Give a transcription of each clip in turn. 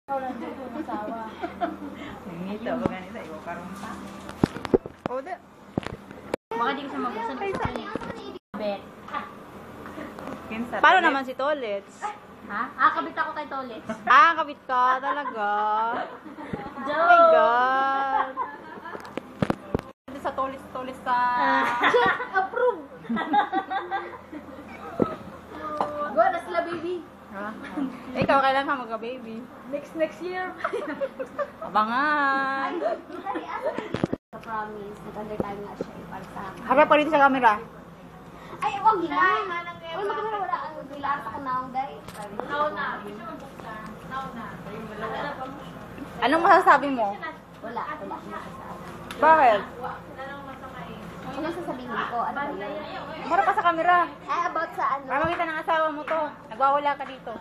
Ikaw lang dito yung asawa. Ngito, ba ganito, iwa karong pa. O, da. Baka di ko siya mabuksan. Bet. Paano naman si Tolets? Ha? Kabit ako kay Tolets. Kabit ka talaga. Joke! Oh my God. Dito sa Tolets sa... Approve! Go na sila, baby. Ha? Ikaw, kailan ka magka-baby? Next year. Abangan. Sa promise, nag-under time nga siya para sa akin. Harap pa rin sa camera. Ay, wag na. Uy, magkano wala ang bilas ako naong day. Anong masasabi mo? Wala akong masasabi. Bakit? Ano sasabihin ko? Ano ba yun? Harap pa sa camera. Ay, about sa ano? Para makita ng asawa mo to. Nagwawala ka dito.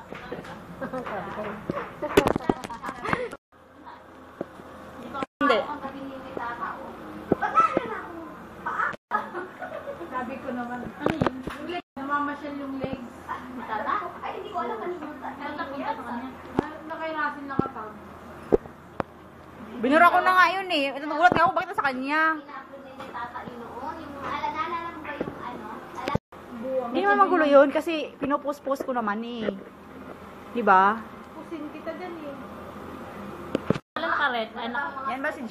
Hindi. Sabi ko naman. Ano yun? Namamasyal yung legs. Tata? Ay, hindi ko alam ano yun. Natapunta sa kanya. Nakairasin na kapag. Binura ko na nga yun eh. Nagulat nga ako bakit sa kanya. Ina-upload na yung tata yun noon. Yung naalala mo ba yung ano? Hindi naman magulo yun kasi pinopost-post ko naman eh. Di ba? Pusin kita dyan eh. Alam ka rin. Yan ba si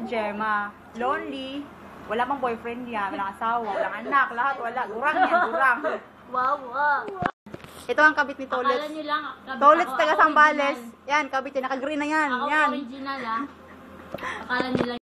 Gemma? Lonely. Wala pang boyfriend niya. Walang asawa. Walang anak. Lahat wala. Durang yan. Durang. Wow, wow. Ito ang kabit ni Akala Tolets. nyo lang. kabit Tolets ako. taga Ako Sambales. original. Yan, kabit niya. Naka-green na yan. Ako Yan. original ah. Akala nyo lang